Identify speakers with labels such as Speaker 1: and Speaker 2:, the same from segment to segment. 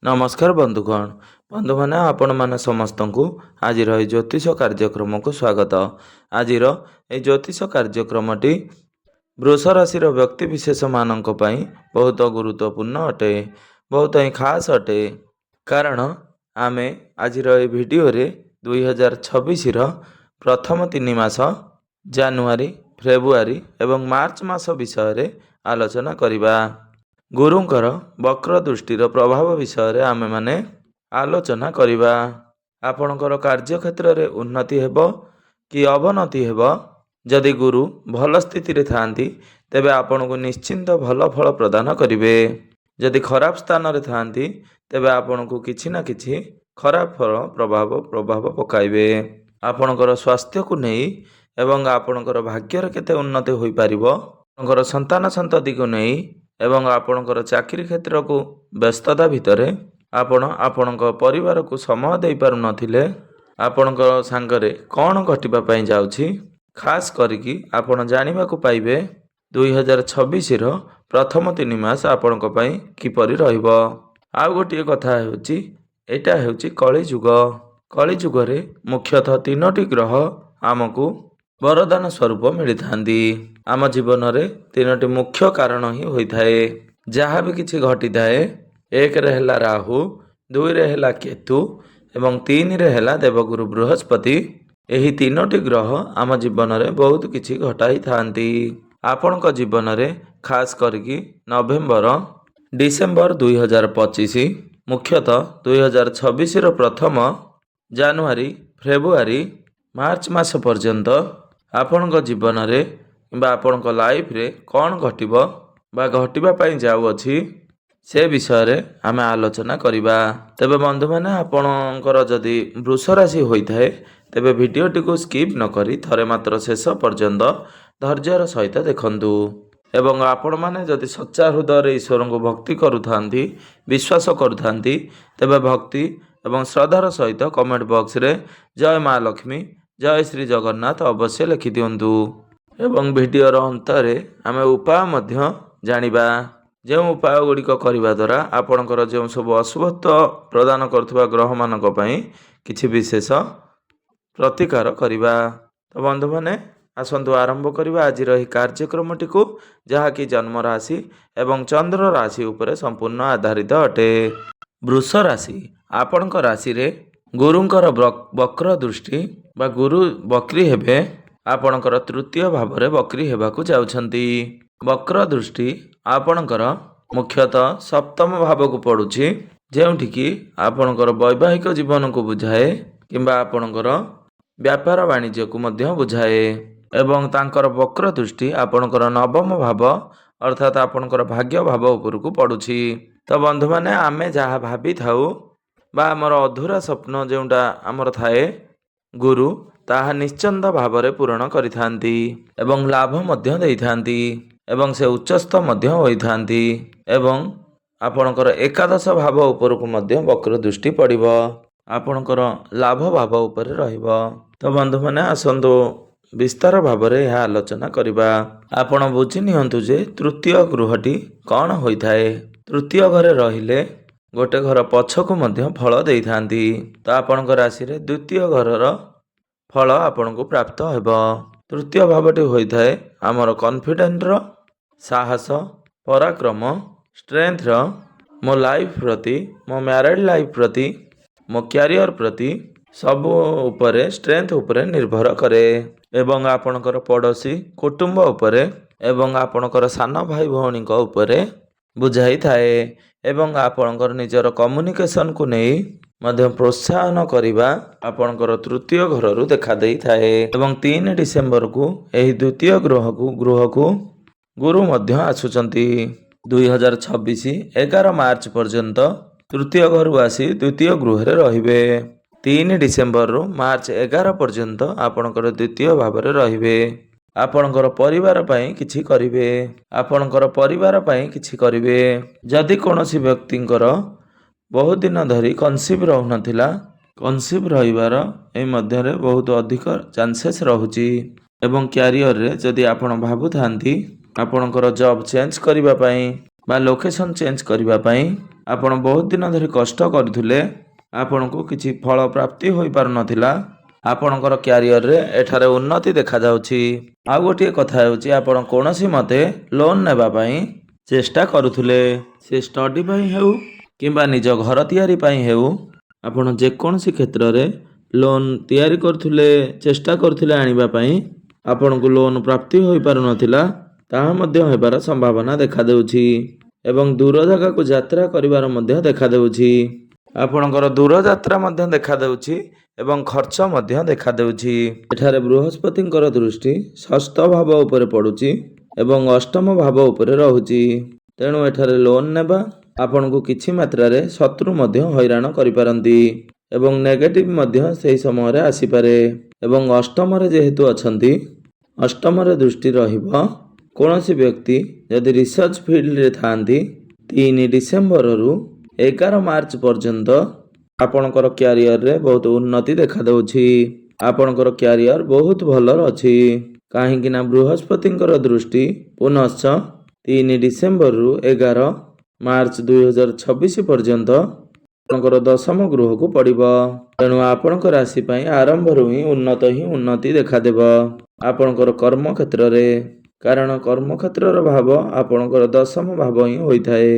Speaker 1: नमस्कार बंधुगण बंधु मैंने आपण मैंने समस्त को आज ज्योतिष कार्यक्रम को स्वागत। आज ज्योतिष कार्यक्रमटी वृष राशि व्यक्ति विशेष मान बहुत गुरुत्वपूर्ण अटे, बहुत ही खास अटे। कारण आम आज भिडियो 2026 प्रथम 3 मास जानुआरी फेब्रुआरी एवं मार्च मास विषय आलोचना करिबा। गुरुंकर वक्र दृष्टिर प्रभाव विषय आमे माने आलोचना करिबा। आपणकर कार्य क्षेत्र में उन्नति हेबो कि अवनति हेबो। जदि गुरु भल स्थिति रे थांती तेबे आपन को निश्चिंत भल फल प्रदान करिवे। जदि खराब स्थान रे थांती तेबे आपन को किछि ना किछि खराब फल प्रभाव पकाइबे। आपणकर स्वास्थ्य को नहीं एवं आपणकर भाग्यर केते उन्नति होई पारिबो, आपणकर संतान संतति को नहीं एवं आपणकर चाकरी क्षेत्र को व्यस्तता भितर आपण परिवार को समय दे पारु नथिले आपणक सांगरे कौन घटिबा पई जाउछि खास करिकी आपण जानिबा को पाइबे 2026 प्रथम 3 मास आपणक पई किपरि रहइबो। आ गोटे कथा हेउछि एटा हेउछि कलिजुग। कलिजुग रे मुख्यतः 3टी ग्रह आमको वरदान स्वरूप मिली थांदी। आम जीवन रे 3टी मुख्य कारण ही होता है। जहाँ भी किसी घटी थाए 1 रे हैला राहु, 2 रे हैला केतु एवं 3 रे हैला देवगुरु बृहस्पति। यही 3टी ग्रह आम जीवन रे बहुत किछि घटाई थांती। आपणक जीवन रे खास करके नवेम्बर डिसेम्बर 2025 मुख्यतः 2026 प्रथम जानुआरी फेब्रुआरी मार्च मास पर्यंत आपणक जीवन रे किंबा आपणक लाइफ रे कौन घटिबो बा घटिबा पई जाउ अछि से विषय रे आमे आलोचना करिबा। तबे बंधु माने आपणकर जदि वृष राशि होइथाय तेबे भिडियोटी को स्किप न करी थरे मात्र शेष पर्यंत धैर्यर सहित देखंतु एवं आपण माने जदि सच्चा हृदय ईश्वर को भक्ति करुथांती विश्वास करुथांती तेबे भक्ति एवं श्रद्धार सहित कमेंट बॉक्स रे जय माँ लक्ष्मी जय श्री जगन्नाथ अवश्य लिखि दियंतु। एवं भिडियोर अंतरे आमे उपाय मध्य जानिबा। जो उपाय गुड़िक करने द्वारा आपणकर जो सब अशुभत्व प्रदान करुवा ग्रह मानक पई किछि विशेष प्रतिकार करिबा। तो बंधु माने आसंतु आरंभ करिबा आज रही कार्यक्रमटी को, जहाँकि जन्म राशि एवं चंद्र राशि उपरे संपूर्ण आधारित अटे। वृष राशि आपणक राशि रे गुरुंकर वक्र दृष्टि बा गुरु वक्री हेबे आपणकर तृतीय भाव रे वक्री हेबाकु जाउछंती। वक्र दृष्टि आपणकर मुख्यतः सप्तम भाव को पड़ुछि, जेउठी कि आपणकर वैवाहिक जीवन को बुझाए किंबा आपणकर व्यापार वाणिज्य को मध्य बुझाए। एवं तांकर वक्र दृष्टि आपणकर नवम भाव अर्थात आपणकर भाग्य भाव उपर को पड़ुछि। तो बंधु माने आमे जहाँ भाभी थाउ बा आमर अधूरा स्वप्न जोटा आमर थाए गुरु ताहा निश्चिंत भाव रे पूर्ण करिथांती एवं लाभ मध्य देइथांती एवं से उच्चस्थ मध्य होइथांती एवं आपणकर एकादश भाव उपर को मध्य वक्र दृष्टि पड़िबो, आपणकर लाभ भाव उपर रहिबो। तो बंधु माने आसंतु विस्तार भाव रे यह आलोचना करिबा। आपण बुझि नियंतु जे तृतीय गृहटी कौन होइथाए। तृतीय घरे रहिले गोटे घर पछकु मध्य फल देइथांती। तो आपणक राशि रे द्वितीय घरर फल आपन को प्राप्त हेबो। तृतीय भावटी होइथाए आमर कॉन्फिडेंट रो साहस पराक्रम स्ट्रेंथ रो मो लाइफ प्रति मो मैरिड लाइफ प्रति मो कैरियर प्रति सब उपरे स्ट्रेंथ उपरे निर्भर करे एवं आपणकर पड़ोसी कुटुंब उपरे एवं आपणकर सान भाई भौणी उपरे बुझाई थाए एवं आपणकर निजर कम्युनिकेशन को नहीं मध्य प्रोत्साहन करिबा आपणकर तृतीय घर रु देखा देई थाए। एवं 3 डिसेम्बर को एही द्वितीय ग्रह को गुरु मध्य आसुचंती। 2026 11 मार्च पर्यंत तृतीय घर आसी द्वितीय गृह रे रहिबे। 3 डिसेम्बर रु मार्च 11 पर्यंत आपणकर द्वितीय भाव रे रहिबे। आपणकर परिवार पई किछि करिवे, आपणकर परिवार पई किछि करिवे। जदि कोनोसी व्यक्तिंकर बहुत दिन धरी कन्सीव रहु नथिला, कन्सीव रहिबार ए मध्य रे बहुत अधिक चांसेस रहुची। एवं कैरियर रे जदि आपण भाबु थांती आपणकर जॉब चेंज करिबा पई बा लोकेशन चेंज करिबा पई ଆପଣ ବହୁତ ଦିନ ଧରି କଷ୍ଟ କରୁଥିଲେ, ଆପଣଙ୍କୁ କିଛି ଫଳ ପ୍ରାପ୍ତି ହୋଇପାରୁନଥିଲା। ଆପଣଙ୍କର କ୍ୟାରିୟରରେ ଏଠାରେ ଉନ୍ନତି ଦେଖାଯାଉଛି। ଆଉ ଗୋଟିଏ କଥା ହେଉଛି, ଆପଣ କୌଣସି ମତେ ଲୋନ୍ ନେବା ପାଇଁ ଚେଷ୍ଟା କରୁଥିଲେ। ସେ ଷ୍ଟଡି ପାଇଁ ହେଉ କିମ୍ବା ନିଜ ଘର ତିଆରି ପାଇଁ ହେଉ, ଆପଣ ଯେକୌଣସି କ୍ଷେତ୍ରରେ ଲୋନ୍ ତିଆରି କରୁଥିଲେ, ଚେଷ୍ଟା କରୁଥିଲେ ଆଣିବା ପାଇଁ, ଆପଣଙ୍କୁ ଲୋନ୍ ପ୍ରାପ୍ତି ହୋଇପାରୁନଥିଲା। ତାହା ମଧ୍ୟ ହେବାର ସମ୍ଭାବନା ଦେଖାଦେଉଛି ଏବଂ ଦୂର ଜାଗାକୁ ଯାତ୍ରା କରିବାର ମଧ୍ୟ ଦେଖାଦେଉଛି। ଆପଣଙ୍କର ଦୂର ଯାତ୍ରା ମଧ୍ୟ ଦେଖାଦେଉଛି ଏବଂ ଖର୍ଚ୍ଚ ମଧ୍ୟ ଦେଖାଦେଉଛି। ଏଠାରେ ବୃହସ୍ପତିଙ୍କର ଦୃଷ୍ଟି ଷଷ୍ଠ ଭାବ ଉପରେ ପଡ଼ୁଛି ଏବଂ ଅଷ୍ଟମ ଭାବ ଉପରେ ରହୁଛି। ତେଣୁ ଏଠାରେ ଲୋନ୍ ନେବା ଆପଣଙ୍କୁ କିଛି ମାତ୍ରାରେ ଶତ୍ରୁ ମଧ୍ୟ ହଇରାଣ କରିପାରନ୍ତି ଏବଂ ନେଗେଟିଭ ମଧ୍ୟ ସେହି ସମୟରେ ଆସିପାରେ। ଏବଂ ଅଷ୍ଟମରେ ଯେହେତୁ ଅଛନ୍ତି, ଅଷ୍ଟମରେ ଦୃଷ୍ଟି ରହିବ। କୌଣସି ବ୍ୟକ୍ତି ଯଦି ରିସର୍ଚ୍ଚ ଫିଲ୍ଡରେ ଥାଆନ୍ତି, 3 ଡିସେମ୍ବରରୁ 11 ମାର୍ଚ୍ଚ ପର୍ଯ୍ୟନ୍ତ ଆପଣଙ୍କର କ୍ୟାରିୟରରେ ବହୁତ ଉନ୍ନତି ଦେଖାଦେଉଛି। ଆପଣଙ୍କର କ୍ୟାରିୟର ବହୁତ ଭଲ ଅଛି। କାହିଁକି ନା ବୃହସ୍ପତିଙ୍କର ଦୃଷ୍ଟି ପୁନଶ୍ଚ 3 ଡିସେମ୍ବରରୁ 11 ମାର୍ଚ୍ଚ 2026 ପର୍ଯ୍ୟନ୍ତ ଆପଣଙ୍କର ଦଶମ ଗୃହକୁ ପଡ଼ିବ। ତେଣୁ ଆପଣଙ୍କ ରାଶି ପାଇଁ ଆରମ୍ଭରୁ ହିଁ ଉନ୍ନତି ଦେଖାଦେବ ଆପଣଙ୍କର କର୍ମକ୍ଷେତ୍ରରେ। କାରଣ କର୍ମକ୍ଷେତ୍ରର ଭାବ ଆପଣଙ୍କର ଦଶମ ଭାବ ହିଁ ହୋଇଥାଏ।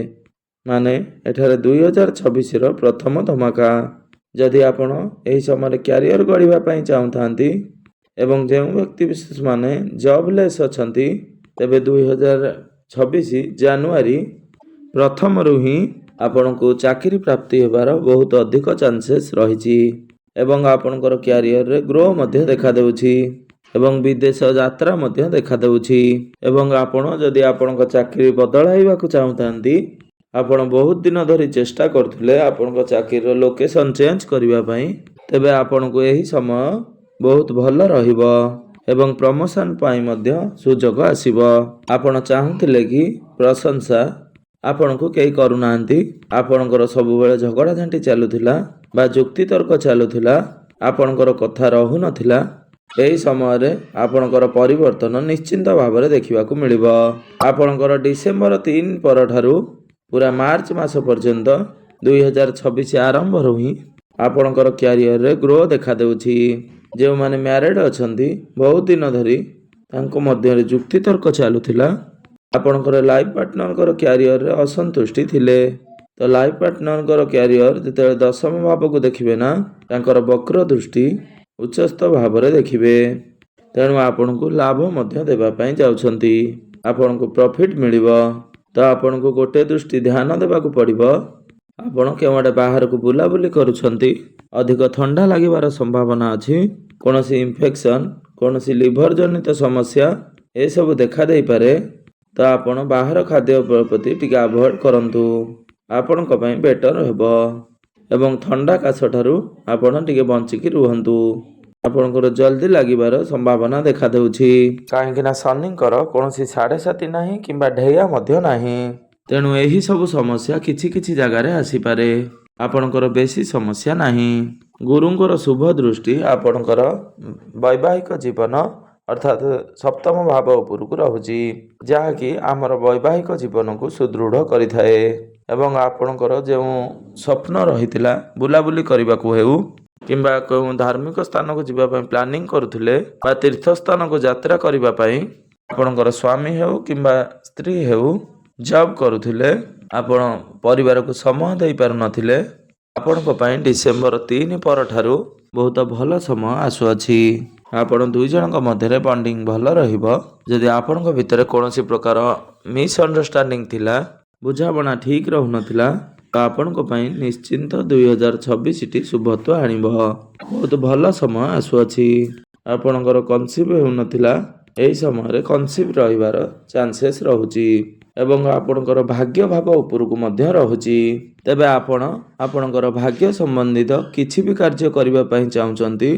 Speaker 1: ମାନେ ଏଠାରେ 2026ର ପ୍ରଥମ ଧମାକା। ଯଦି ଆପଣ ଏହି ସମୟରେ କ୍ୟାରିୟର ଗଢ଼ିବା ପାଇଁ ଚାହୁଁଥାନ୍ତି ଏବଂ ଯେଉଁ ବ୍ୟକ୍ତିବିଶେଷମାନେ ଜବଲେସ୍ ଅଛନ୍ତି, ତେବେ 2026 ଜାନୁଆରୀ ପ୍ରଥମରୁ ହିଁ ଆପଣଙ୍କୁ ଚାକିରି ପ୍ରାପ୍ତି ହେବାର ବହୁତ ଅଧିକ ଚାନ୍ସେସ୍ ରହିଛି ଏବଂ ଆପଣଙ୍କର କ୍ୟାରିୟରରେ ଗ୍ରୋ ମଧ୍ୟ ଦେଖାଦେଉଛି ଏବଂ ବିଦେଶ ଯାତ୍ରା ମଧ୍ୟ ଦେଖାଦେଉଛି। ଏବଂ ଆପଣ ଯଦି ଆପଣଙ୍କ ଚାକିରି ବଦଳାଇବାକୁ ଚାହୁଁଥାନ୍ତି, ଆପଣ ବହୁତ ଦିନ ଧରି ଚେଷ୍ଟା କରୁଥିଲେ ଆପଣଙ୍କ ଚାକିରିର ଲୋକେସନ୍ ଚେଞ୍ଜ କରିବା ପାଇଁ, ତେବେ ଆପଣଙ୍କୁ ଏହି ସମୟ ବହୁତ ଭଲ ରହିବ ଏବଂ ପ୍ରମୋସନ୍ ପାଇଁ ମଧ୍ୟ ସୁଯୋଗ ଆସିବ। ଆପଣ ଚାହୁଁଥିଲେ କି ପ୍ରଶଂସା ଆପଣଙ୍କୁ କେହି କରୁନାହାନ୍ତି, ଆପଣଙ୍କର ସବୁବେଳେ ଝଗଡ଼ା ଝାଣ୍ଟି ଚାଲୁଥିଲା ବା ଯୁକ୍ତିତର୍କ ଚାଲୁଥିଲା, ଆପଣଙ୍କର କଥା ରହୁନଥିଲା, ଏହି ସମୟରେ ଆପଣଙ୍କର ପରିବର୍ତ୍ତନ ନିଶ୍ଚିନ୍ତ ଭାବରେ ଦେଖିବାକୁ ମିଳିବ। ଆପଣଙ୍କର ଡିସେମ୍ବର 3 ପରଠାରୁ ପୁରା ମାର୍ଚ୍ଚ ମାସ ପର୍ଯ୍ୟନ୍ତ 2026 ଆରମ୍ଭରୁ ହିଁ ଆପଣଙ୍କର କ୍ୟାରିୟରରେ ଗ୍ରୋ ଦେଖାଦେଉଛି। ଯେଉଁମାନେ ମ୍ୟାରେଡ୍ ଅଛନ୍ତି, ବହୁତ ଦିନ ଧରି ତାଙ୍କ ମଧ୍ୟରେ ଯୁକ୍ତିତର୍କ ଚାଲୁଥିଲା, ଆପଣଙ୍କର ଲାଇଫ୍ ପାର୍ଟନରଙ୍କର କ୍ୟାରିୟରରେ ଅସନ୍ତୁଷ୍ଟି ଥିଲେ, ତ ଲାଇଫ୍ ପାର୍ଟନରଙ୍କର କ୍ୟାରିୟର ଯେତେବେଳେ ଦଶମ ଭାବକୁ ଦେଖିବେ ନା, ତାଙ୍କର ବକ୍ର ଦୃଷ୍ଟି ଉଚ୍ଚସ୍ଥ ଭାବରେ ଦେଖିବେ। ତେଣୁ ଆପଣଙ୍କୁ ଲାଭ ମଧ୍ୟ ଦେବା ପାଇଁ ଯାଉଛନ୍ତି। ଆପଣଙ୍କୁ ପ୍ରଫିଟ୍ ମିଳିବ। ତ ଆପଣଙ୍କୁ ଗୋଟେ ଦୃଷ୍ଟି ଧ୍ୟାନ ଦେବାକୁ ପଡ଼ିବ। ଆପଣ କେଉଁଆଡ଼େ ବାହାରକୁ ବୁଲାବୁଲି କରୁଛନ୍ତି, ଅଧିକ ଥଣ୍ଡା ଲାଗିବାର ସମ୍ଭାବନା ଅଛି। କୌଣସି ଇନଫେକ୍ସନ୍, କୌଣସି ଲିଭର ଜନିତ ସମସ୍ୟା ଏସବୁ ଦେଖାଦେଇପାରେ। ତ ଆପଣ ବାହାର ଖାଦ୍ୟ ପ୍ରତି ଟିକେ ଆଭଏଡ଼ କରନ୍ତୁ, ଆପଣଙ୍କ ପାଇଁ ବେଟର ହେବ ଏବଂ ଥଣ୍ଡା କାଶ ଠାରୁ ଆପଣ ଟିକେ ବଞ୍ଚିକି ରୁହନ୍ତୁ। ଆପଣଙ୍କର ଜଲ୍ଦି ଲାଗିବାର ସମ୍ଭାବନା ଦେଖାଦେଉଛି। କାହିଁକି ନା ଶନିଙ୍କର କୌଣସି 7.5 ନାହିଁ କିମ୍ବା ଢେୟା ମଧ୍ୟ ନାହିଁ। ତେଣୁ ଏହି ସବୁ ସମସ୍ୟା କିଛି କିଛି ଜାଗାରେ ଆସିପାରେ। ଆପଣଙ୍କର ବେଶୀ ସମସ୍ୟା ନାହିଁ। ଗୁରୁଙ୍କର ଶୁଭ ଦୃଷ୍ଟି ଆପଣଙ୍କର ବୈବାହିକ ଜୀବନ ଅର୍ଥାତ୍ ସପ୍ତମ ଭାବ ଉପରକୁ ରହୁଛି, ଯାହାକି ଆମର ବୈବାହିକ ଜୀବନକୁ ସୁଦୃଢ଼ କରିଥାଏ ଏବଂ ଆପଣଙ୍କର ଯେଉଁ ସ୍ୱପ୍ନ ରହିଥିଲା ବୁଲାବୁଲି କରିବାକୁ ହେଉ କିମ୍ବା କେଉଁ ଧାର୍ମିକ ସ୍ଥାନକୁ ଯିବା ପାଇଁ ପ୍ଲାନିଂ କରୁଥିଲେ ବା ତୀର୍ଥସ୍ଥାନକୁ ଯାତ୍ରା କରିବା ପାଇଁ ଆପଣଙ୍କର ସ୍ୱାମୀ ହେଉ କିମ୍ବା ସ୍ତ୍ରୀ ହେଉ ଜବ୍ କରୁଥିଲେ, ଆପଣ ପରିବାରକୁ ସମୟ ଦେଇପାରୁନଥିଲେ, ଆପଣଙ୍କ ପାଇଁ ଡିସେମ୍ବର 3 ପରଠାରୁ ବହୁତ ଭଲ ସମୟ ଆସୁଅଛି। ଆପଣ ଦୁଇ ଜଣଙ୍କ ମଧ୍ୟରେ ବଣ୍ଡିଂ ଭଲ ରହିବ। ଯଦି ଆପଣଙ୍କ ଭିତରେ କୌଣସି ପ୍ରକାର ମିସ୍ଅଣ୍ଡରଷ୍ଟାଣ୍ଡିଂ ଥିଲା, ବୁଝାମଣା ଠିକ୍ ରହୁନଥିଲା, ତ ଆପଣଙ୍କ ପାଇଁ ନିଶ୍ଚିନ୍ତ 2026ଟି ଶୁଭତ୍ୱ ଆଣିବ। ବହୁତ ଭଲ ସମୟ ଆସୁଅଛି। ଆପଣଙ୍କର କନସିଭ୍ ହେଉନଥିଲା, ଏହି ସମୟରେ କନସିଭ୍ ରହିବାର ଚାନ୍ସେସ୍ ରହୁଛି ଏବଂ ଆପଣଙ୍କର ଭାଗ୍ୟ ଭାବ ଉପରକୁ ମଧ୍ୟ ରହୁଛି। ତେବେ ଆପଣ ଆପଣଙ୍କର ଭାଗ୍ୟ ସମ୍ବନ୍ଧିତ କିଛି ବି କାର୍ଯ୍ୟ କରିବା ପାଇଁ ଚାହୁଁଛନ୍ତି,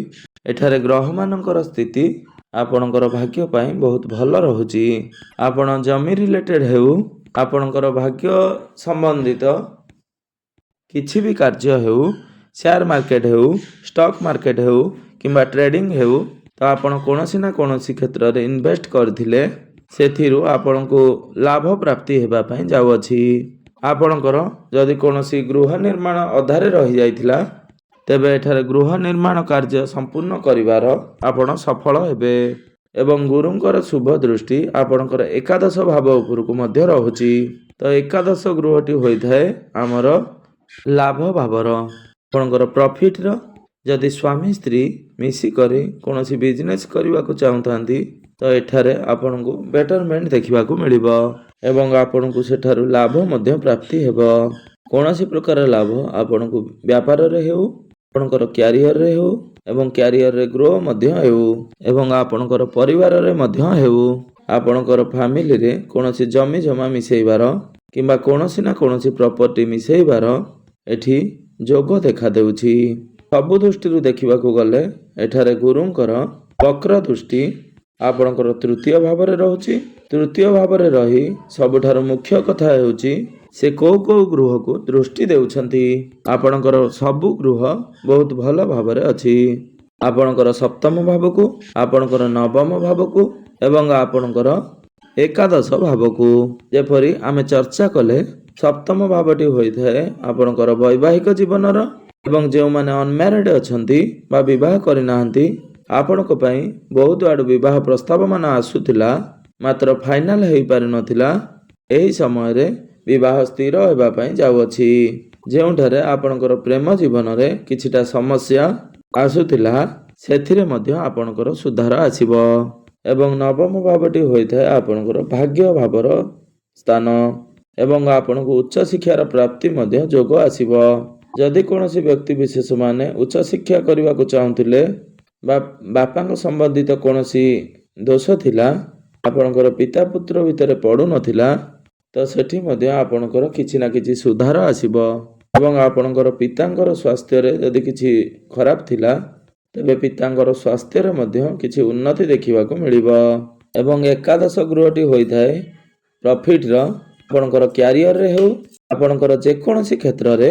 Speaker 1: ଏଠାରେ ଗ୍ରହମାନଙ୍କର ସ୍ଥିତି ଆପଣଙ୍କର ଭାଗ୍ୟ ପାଇଁ ବହୁତ ଭଲ ରହୁଛି। ଆପଣ ଜମି ରିଲେଟେଡ୍ ହେଉ, ଆପଣଙ୍କର ଭାଗ୍ୟ ସମ୍ବନ୍ଧିତ କିଛି ବି କାର୍ଯ୍ୟ ହେଉ, ସେୟାର ମାର୍କେଟ ହେଉ, ଷ୍ଟକ୍ ମାର୍କେଟ ହେଉ କିମ୍ବା ଟ୍ରେଡିଂ ହେଉ, ତ ଆପଣ କୌଣସି ନା କୌଣସି କ୍ଷେତ୍ରରେ ଇନଭେଷ୍ଟ କରିଥିଲେ, ସେଥିରୁ ଆପଣଙ୍କୁ ଲାଭ ପ୍ରାପ୍ତି ହେବା ପାଇଁ ଯାଉଅଛି। ଆପଣଙ୍କର ଯଦି କୌଣସି ଗୃହ ନିର୍ମାଣ ଅଧାରେ ରହିଯାଇଥିଲା ତେବେ ଏଠାରେ ଗୃହ ନିର୍ମାଣ କାର୍ଯ୍ୟ ସମ୍ପୂର୍ଣ୍ଣ କରିବାର ଆପଣ ସଫଳ ହେବେ ଏବଂ ଗୁରୁଙ୍କର ଶୁଭ ଦୃଷ୍ଟି ଆପଣଙ୍କର ଏକାଦଶ ଭାବ ଉପରକୁ ମଧ୍ୟ ରହୁଛି। ତ ଏକାଦଶ ଗୃହଟି ହୋଇଥାଏ ଆମର ଲାଭ ଭାବର। ଆପଣଙ୍କର ପ୍ରଫିଟ୍ର ଯଦି ସ୍ୱାମୀ ସ୍ତ୍ରୀ ମିଶିକରି କୌଣସି ବିଜନେସ୍ କରିବାକୁ ଚାହୁଁଥାନ୍ତି ତ ଏଠାରେ ଆପଣଙ୍କୁ ବେଟରମେଣ୍ଟ ଦେଖିବାକୁ ମିଳିବ ଏବଂ ଆପଣଙ୍କୁ ସେଠାରୁ ଲାଭ ମଧ୍ୟ ପ୍ରାପ୍ତି ହେବ। କୌଣସି ପ୍ରକାର ଲାଭ ଆପଣଙ୍କୁ ବ୍ୟାପାରରେ ହେଉ, ଆପଣଙ୍କର କ୍ୟାରିୟରରେ ହେଉ ଏବଂ କ୍ୟାରିୟରରେ ଗ୍ରୋ ମଧ୍ୟ ହେଉ ଏବଂ ଆପଣଙ୍କର ପରିବାରରେ ମଧ୍ୟ ହେଉ। ଆପଣଙ୍କର ଫ୍ୟାମିଲିରେ କୌଣସି ଜମି ଜମା ମିଶାଇବାର କିମ୍ବା କୌଣସି ନା କୌଣସି ପ୍ରପର୍ଟି ମିଶାଇବାର ଏଠି ଯୋଗ ଦେଖାଦେଉଛି। ସବୁ ଦୃଷ୍ଟିରୁ ଦେଖିବାକୁ ଗଲେ ଏଠାରେ ଗୁରୁଙ୍କର ବକ୍ର ଦୃଷ୍ଟି ଆପଣଙ୍କର ତୃତୀୟ ଭାବରେ ରହୁଛି। ତୃତୀୟ ଭାବରେ ରହି ସବୁଠାରୁ ମୁଖ୍ୟ କଥା ହେଉଛି ସେ କୋଉ ଗୃହକୁ ଦୃଷ୍ଟି ଦେଉଛନ୍ତି। ଆପଣଙ୍କର ସବୁ ଗୃହ ବହୁତ ଭଲ ଭାବରେ ଅଛି। ଆପଣଙ୍କର ସପ୍ତମ ଭାବକୁ, ଆପଣଙ୍କର ନବମ ଭାବକୁ ଏବଂ ଆପଣଙ୍କର ଏକାଦଶ ଭାବକୁ। ଯେପରି ଆମେ ଚର୍ଚ୍ଚା କଲେ ସପ୍ତମ ଭାବଟି ହୋଇଥାଏ ଆପଣଙ୍କର ବୈବାହିକ ଜୀବନର ଏବଂ ଯେଉଁମାନେ ଅନମ୍ୟାରେଡ୍ ଅଛନ୍ତି ବା ବିବାହ କରିନାହାନ୍ତି ଆପଣଙ୍କ ପାଇଁ ବହୁତ ଆଡ଼ୁ ବିବାହ ପ୍ରସ୍ତାବ ମାନ ଆସୁଥିଲା ମାତ୍ର ଫାଇନାଲ ହୋଇପାରିନଥିଲା। ଏହି ସମୟରେ ବିବାହ ସ୍ଥିର ହେବା ପାଇଁ ଯାଉଅଛି। ଯେଉଁଠାରେ ଆପଣଙ୍କର ପ୍ରେମ ଜୀବନରେ କିଛିଟା ସମସ୍ୟା ଆସୁଥିଲା ସେଥିରେ ମଧ୍ୟ ଆପଣଙ୍କର ସୁଧାର ଆସିବ ଏବଂ ନବମ ଭାବଟି ହୋଇଥାଏ ଆପଣଙ୍କର ଭାଗ୍ୟ ଭାବର ସ୍ଥାନ ଏବଂ ଆପଣଙ୍କୁ ଉଚ୍ଚ ଶିକ୍ଷାର ପ୍ରାପ୍ତି ମଧ୍ୟ ଯୋଗ ଆସିବ। ଯଦି କୌଣସି ବ୍ୟକ୍ତି ବିଶେଷ ମାନେ ଉଚ୍ଚ ଶିକ୍ଷା କରିବାକୁ ଚାହୁଁଥିଲେ ବା ବାପାଙ୍କ ସମ୍ବନ୍ଧିତ କୌଣସି ଦୋଷ ଥିଲା, ଆପଣଙ୍କର ପିତା ପୁତ୍ର ଭିତରେ ପଡ଼ୁନଥିଲା ତ ସେଠି ମଧ୍ୟ ଆପଣଙ୍କର କିଛି ନା କିଛି ସୁଧାର ଆସିବ ଏବଂ ଆପଣଙ୍କର ପିତାଙ୍କର ସ୍ୱାସ୍ଥ୍ୟରେ ଯଦି କିଛି ଖରାପ ଥିଲା ତେବେ ପିତାଙ୍କର ସ୍ୱାସ୍ଥ୍ୟରେ ମଧ୍ୟ କିଛି ଉନ୍ନତି ଦେଖିବାକୁ ମିଳିବ ଏବଂ ଏକାଦଶ ଗୃହଟି ହୋଇଥାଏ ପ୍ରଫିଟ୍ର। ଆପଣଙ୍କର କ୍ୟାରିୟରରେ ହେଉ, ଆପଣଙ୍କର ଯେକୌଣସି କ୍ଷେତ୍ରରେ,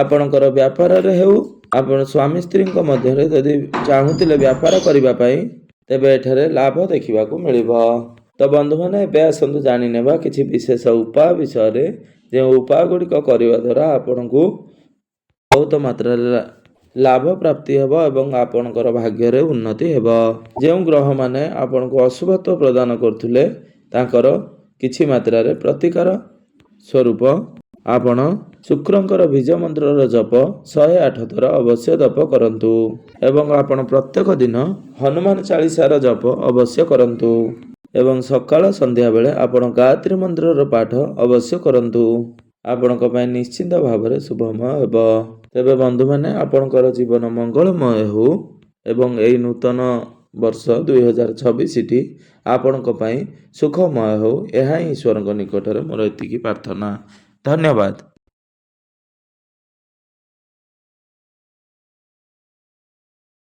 Speaker 1: ଆପଣଙ୍କର ବ୍ୟାପାରରେ ହେଉ, ଆପଣ ସ୍ୱାମୀ ସ୍ତ୍ରୀଙ୍କ ମଧ୍ୟରେ ଯଦି ଚାହୁଁଥିଲେ ବ୍ୟାପାର କରିବା ପାଇଁ ତେବେ ଏଠାରେ ଲାଭ ଦେଖିବାକୁ ମିଳିବ। ତ ବନ୍ଧୁମାନେ ଏବେ ଆସନ୍ତୁ ଜାଣିନେବା କିଛି ବିଶେଷ ଉପାୟ ବିଷୟରେ ଯେଉଁ ଉପାୟ ଗୁଡ଼ିକ କରିବା ଦ୍ୱାରା ଆପଣଙ୍କୁ ବହୁତ ମାତ୍ରାରେ ଲାଭ ପ୍ରାପ୍ତି ହେବ ଏବଂ ଆପଣଙ୍କର ଭାଗ୍ୟରେ ଉନ୍ନତି ହେବ। ଯେଉଁ ଗ୍ରହମାନେ ଆପଣଙ୍କୁ ଅଶୁଭତ୍ୱ ପ୍ରଦାନ କରୁଥିଲେ ତାଙ୍କର କିଛି ମାତ୍ରାରେ ପ୍ରତିକାର ସ୍ୱରୂପ ଆପଣ ଶୁକ୍ରଙ୍କର ବୀଜ ମନ୍ତ୍ରର ଜପ 108 ଥର ଅବଶ୍ୟ ଜପ କରନ୍ତୁ ଏବଂ ଆପଣ ପ୍ରତ୍ୟେକ ଦିନ ହନୁମାନ ଚାଳିଶାର ଜପ ଅବଶ୍ୟ କରନ୍ତୁ ଏବଂ ସକାଳ ସନ୍ଧ୍ୟା ବେଳେ ଆପଣ ଗାୟତ୍ରୀ ମନ୍ତ୍ରର ପାଠ ଅବଶ୍ୟ କରନ୍ତୁ। ଆପଣଙ୍କ ପାଇଁ ନିଶ୍ଚିନ୍ତ ଭାବରେ ଶୁଭମୟ ହେବ। ତେବେ ବନ୍ଧୁମାନେ ଆପଣଙ୍କର ଜୀବନ ମଙ୍ଗଳମୟ ହେଉ ଏବଂ ଏହି ନୂତନ ବର୍ଷ 2026ଟି ଆପଣଙ୍କ ପାଇଁ ସୁଖମୟ ହେଉ, ଏହା ହିଁ ଈଶ୍ୱରଙ୍କ ନିକଟରେ ମୋର ଏତିକି ପ୍ରାର୍ଥନା। ଧନ୍ୟବାଦ।